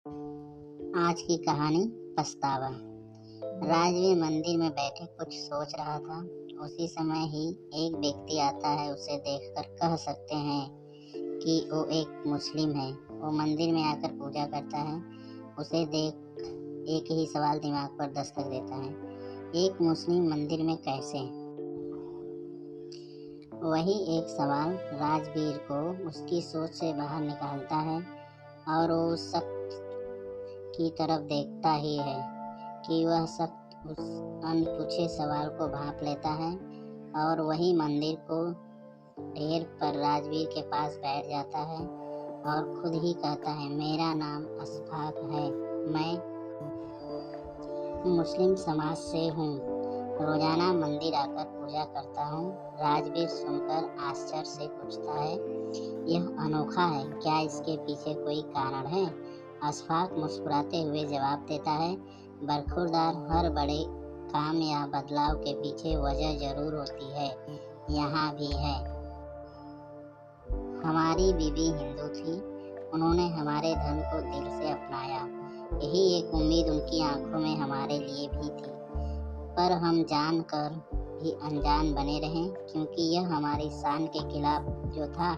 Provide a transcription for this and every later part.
आज की कहानी पछतावा। राजवीर मंदिर में बैठे कुछ सोच रहा था। उसी समय ही एक व्यक्ति आता है। उसे देखकर कह सकते हैं कि वो एक मुस्लिम है। वो मंदिर में आकर पूजा करता है। उसे देख एक ही सवाल दिमाग पर दस्तक देता है, एक मुस्लिम मंदिर में कैसे? वही एक सवाल राजवीर को उसकी सोच से बाहर निकालता है और वो शख्स की तरफ देखता ही है कि वह शख्स उस अनपूछे सवाल को भांप लेता है और वही मंदिर को ढेर पर राजवीर के पास बैठ जाता है और खुद ही कहता है, मेरा नाम अशफाक है, मैं मुस्लिम समाज से हूँ, रोजाना मंदिर आकर पूजा करता हूँ। राजवीर सुनकर आश्चर्य से पूछता है, यह अनोखा है, क्या इसके पीछे कोई कारण है? अशफाक मुस्कुराते हुए जवाब देता है, बरखुरदार, हर बड़े काम या बदलाव के पीछे वजह जरूर होती है। यहाँ भी है। हमारी बीवी हिंदू थी, उन्होंने हमारे धर्म को दिल से अपनाया। यही एक उम्मीद उनकी आंखों में हमारे लिए भी थी, पर हम जानकर भी अनजान बने रहे, क्योंकि यह हमारी शान के खिलाफ जो था।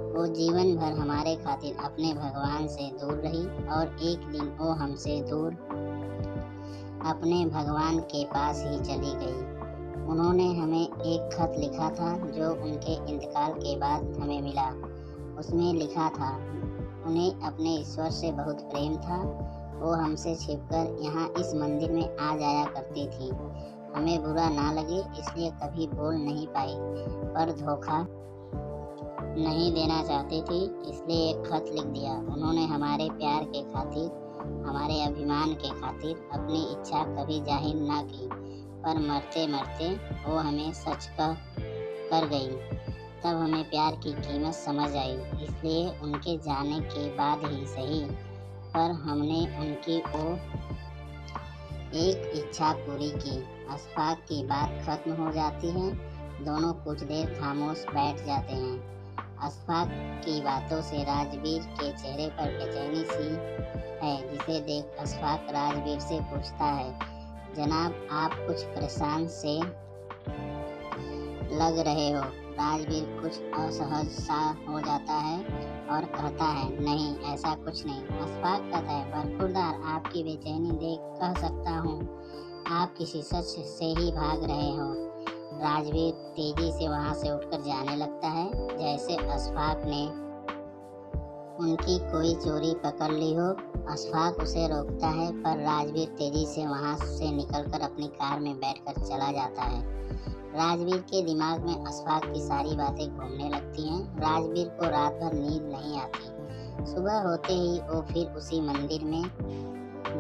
वो जीवन भर हमारे खातिर अपने भगवान से दूर रही और एक दिन वो हमसे दूर अपने भगवान के पास ही चली गई। उन्होंने हमें एक खत लिखा था जो उनके इंतकाल के बाद हमें मिला। उसमें लिखा था, उन्हें अपने ईश्वर से बहुत प्रेम था। वो हमसे छिपकर यहाँ इस मंदिर में आ जाया करती थी। हमें बुरा ना लगे इसलिए कभी बोल नहीं पाई, पर धोखा नहीं देना चाहती थी, इसलिए एक खत लिख दिया। उन्होंने हमारे प्यार के खातिर, हमारे अभिमान के खातिर अपनी इच्छा कभी जाहिर ना की, पर मरते मरते वो हमें सच कर गई। तब हमें प्यार की कीमत समझ आई, इसलिए उनके जाने के बाद ही सही, पर हमने उनकी वो एक इच्छा पूरी की। अशफाक की बात खत्म हो जाती है। दोनों कुछ देर खामोश बैठ जाते हैं। अशफाक की बातों से राजवीर के चेहरे पर बेचैनी सी है, जिसे देख अशफाक राजवीर से पूछता है, जनाब, आप कुछ परेशान से लग रहे हो। राजवीर कुछ असहज सा हो जाता है और कहता है, नहीं, ऐसा कुछ नहीं। अशफाक कहता है, बरखुरदार, आपकी बेचैनी देख कह सकता हूँ आप किसी सच से ही भाग रहे हो। राजवीर तेजी से वहाँ से उठकर जाने लगता है, जैसे अशफाक ने उनकी कोई चोरी पकड़ ली हो। अशफाक उसे रोकता है, पर राजवीर तेजी से वहाँ से निकलकर अपनी कार में बैठकर चला जाता है। राजवीर के दिमाग में अशफाक की सारी बातें घूमने लगती हैं। राजवीर को रात भर नींद नहीं आती। सुबह होते ही वो फिर उसी मंदिर में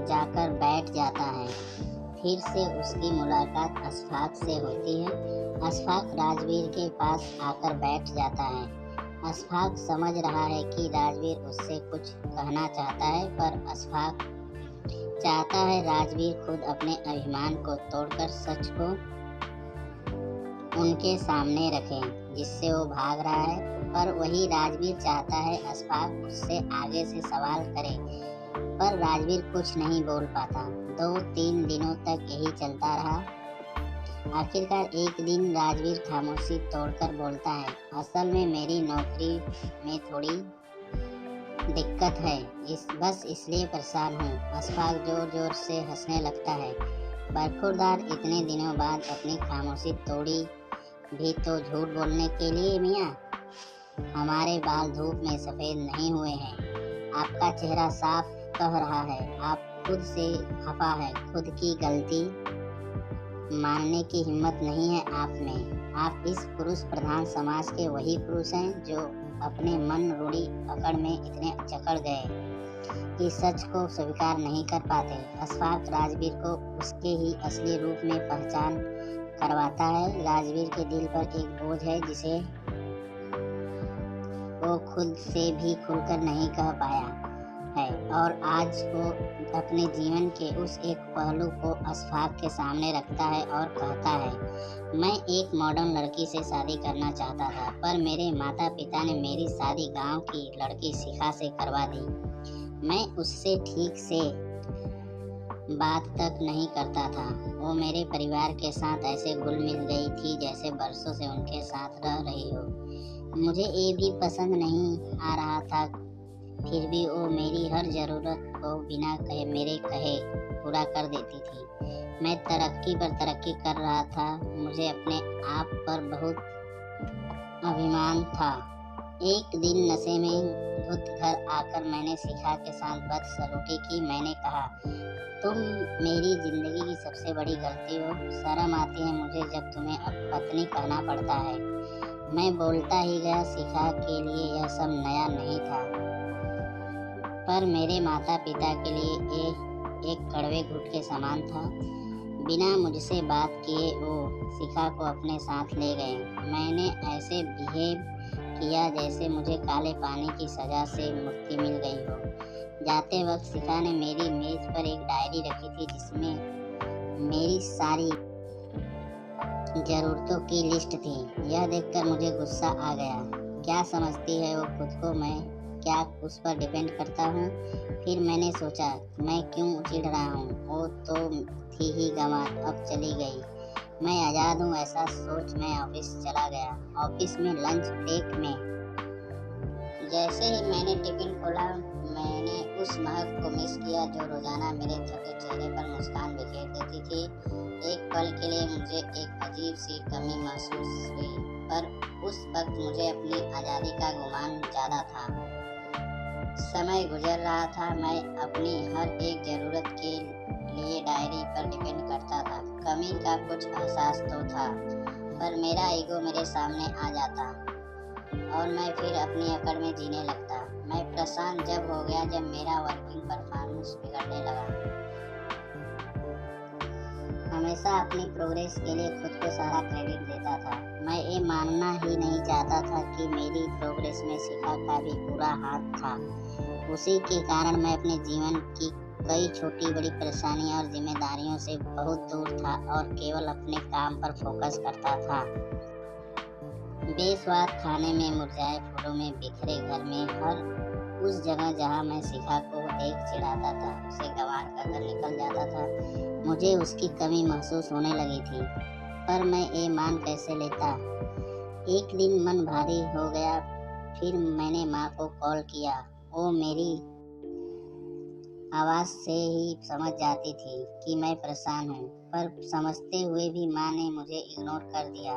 जाकर बैठ जाता है। फिर से उसकी मुलाकात अशफाक से होती है। अशफाक राजवीर के पास आकर बैठ जाता है। अशफाक समझ रहा है कि राजवीर उससे कुछ कहना चाहता है, पर अशफाक चाहता है राजवीर खुद अपने अभिमान को तोड़कर सच को उनके सामने रखें, जिससे वो भाग रहा है। पर वही राजवीर चाहता है अशफाक उससे आगे से सवाल करे, पर राजवीर कुछ नहीं बोल पाता। 2-3 दिनों तक यही चलता रहा। आखिरकार एक दिन राजवीर खामोशी तोड़कर बोलता है, असल में मेरी नौकरी में थोड़ी दिक्कत है, बस इसलिए परेशान हूँ। अशफाक जोर जोर से हंसने लगता है। बरखुरदार, इतने दिनों बाद अपनी खामोशी तोड़ी भी तो झूठ बोलने के लिए? मियाँ, हमारे बाल धूप में सफ़ेद नहीं हुए हैं। आपका चेहरा साफ कह रहा है, आप खुद से खफा है। खुद की गलती मानने की हिम्मत नहीं है आप में। आप इस पुरुष प्रधान समाज के वही पुरुष हैं जो अपने मन रूढ़ी पकड़ में इतने जकड़ गए कि सच को स्वीकार नहीं कर पाते। अशफाक राजवीर को उसके ही असली रूप में पहचान करवाता है। राजवीर के दिल पर एक बोझ है जिसे वो खुद से भी खुलकर नहीं कह पाया है, और आज वो अपने जीवन के उस एक पहलू को अशफाक के सामने रखता है और कहता है, मैं एक मॉडर्न लड़की से शादी करना चाहता था, पर मेरे माता पिता ने मेरी शादी गांव की लड़की शिखा से करवा दी। मैं उससे ठीक से बात तक नहीं करता था। वो मेरे परिवार के साथ ऐसे घुल मिल गई थी जैसे बरसों से उनके साथ रह रही हो। मुझे ये भी पसंद नहीं आ रहा था, फिर भी वो मेरी हर ज़रूरत को बिना कहे मेरे कहे पूरा कर देती थी। मैं तरक्की पर तरक्की कर रहा था, मुझे अपने आप पर बहुत अभिमान था। एक दिन नशे में धुत घर आकर मैंने शिखा के साथ बदसलूकी की। मैंने कहा, तुम मेरी जिंदगी की सबसे बड़ी गलती हो। शर्म आती है मुझे जब तुम्हें अब पत्नी कहना पड़ता है। मैं बोलता ही गया। शिखा के लिए यह सब नया नहीं था, पर मेरे माता पिता के लिए ये एक कड़वे घूंट के समान था। बिना मुझसे बात किए वो शिखा को अपने साथ ले गए। मैंने ऐसे बिहेव किया जैसे मुझे काले पानी की सजा से मुक्ति मिल गई हो। जाते वक्त शिखा ने मेरी मेज पर एक डायरी रखी थी जिसमें मेरी सारी जरूरतों की लिस्ट थी। यह देखकर मुझे गुस्सा आ गया। क्या समझती है वो खुद को, मैं क्या उस पर डिपेंड करता हूँ? फिर मैंने सोचा, मैं क्यों चिढ़ रहा हूँ, वो तो थी ही गंवार, अब चली गई, मैं आज़ाद हूँ। ऐसा सोच मैं ऑफिस चला गया। ऑफिस में लंच ब्रेक में जैसे ही मैंने टिफिन खोला, मैंने उस महक को मिस किया जो रोजाना मेरे थके चेहरे पर मुस्कान बिखेर देती थी। एक पल के लिए मुझे एक अजीब सी कमी महसूस हुई, पर उस वक्त मुझे अपनी आज़ादी का गुमान ज़्यादा था। समय गुजर रहा था, मैं अपनी हर एक ज़रूरत के लिए डायरी पर डिपेंड करता था। कमी का कुछ एहसास तो था, पर मेरा ईगो मेरे सामने आ जाता और मैं फिर अपनी अकड़ में जीने लगता। मैं परेशान जब हो गया जब मेरा वर्किंग परफॉर्मेंस बिगड़ने लगा। हमेशा अपनी प्रोग्रेस के लिए खुद को सारा क्रेडिट देता था। मैं ये मानना ही नहीं चाहता था कि मेरी प्रोग्रेस में शिखा का भी पूरा हाथ था। उसी के कारण मैं अपने जीवन की कई छोटी बड़ी परेशानियों और जिम्मेदारियों से बहुत दूर था और केवल अपने काम पर फोकस करता था। बेस्वाद खाने में, मुरझाए फूलों में, बिखरे घर में, हर उस जगह जहाँ मैं शिखा को देख चिढ़ाता था, उसे गंवार कर निकल जाता था, मुझे उसकी कमी महसूस होने लगी थी। पर मैं ये मान कैसे लेता? एक दिन मन भारी हो गया। फिर मैंने माँ को कॉल किया। वो मेरी आवाज़ से ही समझ जाती थी कि मैं परेशान हूँ, पर समझते हुए भी माँ ने मुझे इग्नोर कर दिया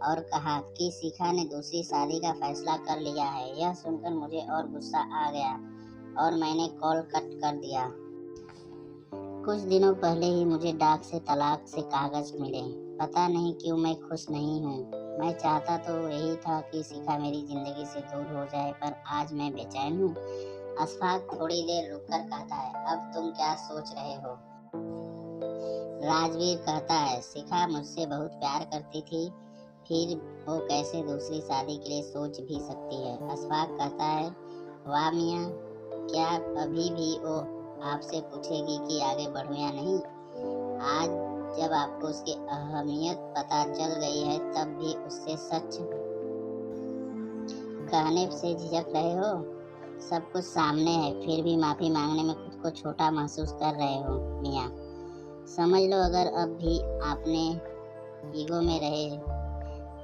और कहा कि शिखा ने दूसरी शादी का फैसला कर लिया है। यह सुनकर मुझे और गुस्सा आ गया और मैंने कॉल कट कर दिया। कुछ दिनों पहले ही मुझे डाक से तलाक से कागज मिले। पता नहीं क्यों मैं खुश नहीं हूँ। मैं चाहता तो यही था कि शिखा मेरी जिंदगी से दूर हो जाए, पर आज मैं बेचैन हूँ। अशफाक थोड़ी देर रुककर कहता है, अब तुम क्या सोच रहे हो? राजवीर कहता है, शिखा मुझसे बहुत प्यार करती थी, फिर वो कैसे दूसरी शादी के लिए सोच भी सकती है? अशफाक कहता है, वाह मियाँ, क्या अभी भी वो आपसे पूछेगी कि आगे बढ़ूं या नहीं? आज जब आपको उसकी अहमियत पता चल गई है, तब भी उससे सच कहने से झिझक रहे हो? सब कुछ सामने है, फिर भी माफ़ी मांगने में खुद को छोटा महसूस कर रहे हो मियाँ। समझ लो, अगर अब भी आपने ईगो में रहे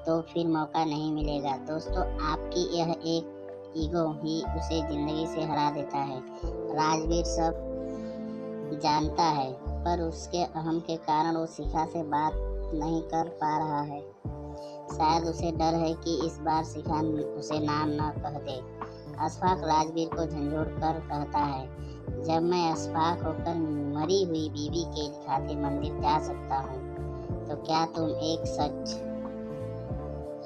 तो फिर मौका नहीं मिलेगा। दोस्तों, आपकी यह एक ईगो ही उसे जिंदगी से हरा देता है। राजवीर सब जानता है, पर उसके अहम के कारण वो शिखा से बात नहीं कर पा रहा है। शायद उसे डर है कि इस बार शिखा उसे नाम न कह दे। अशफाक राजवीर को झंझोड़ कर कहता है, जब मैं अशफाक होकर मरी हुई बीवी के खातिर मंदिर जा सकता हूँ, तो क्या तुम एक सच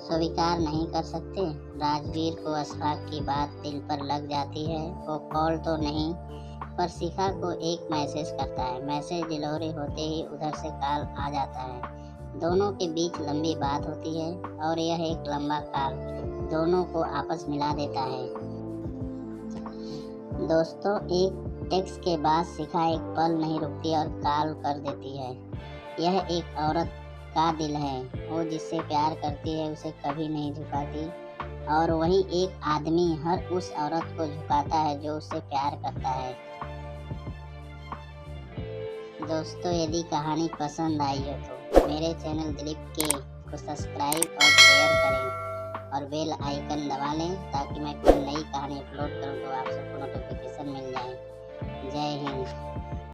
स्वीकार नहीं कर सकते? राजवीर को अशफाक की बात दिल पर लग जाती है। वो कॉल तो नहीं, पर शिखा को एक मैसेज करता है। मैसेज डिलीवरी होते ही उधर से कॉल आ जाता है। दोनों के बीच लंबी बात होती है और यह एक लंबा कॉल दोनों को आपस मिला देता है। दोस्तों, एक टेक्स्ट के बाद शिखा एक पल नहीं रुकती और कॉल कर देती है। यह एक औरत का दिल है। वो जिससे प्यार करती है उसे कभी नहीं झुकाती और वही एक आदमी हर उस औरत को झुकाता है जो उससे प्यार करता है। दोस्तों, यदि कहानी पसंद आई हो तो मेरे चैनल दिलीप के को सब्सक्राइब और शेयर करें और बेल आइकन दबा लें ताकि मैं कोई नई कहानी अपलोड करूं तो आप सबको नोटिफिकेशन मिल जाए। जय हिंद।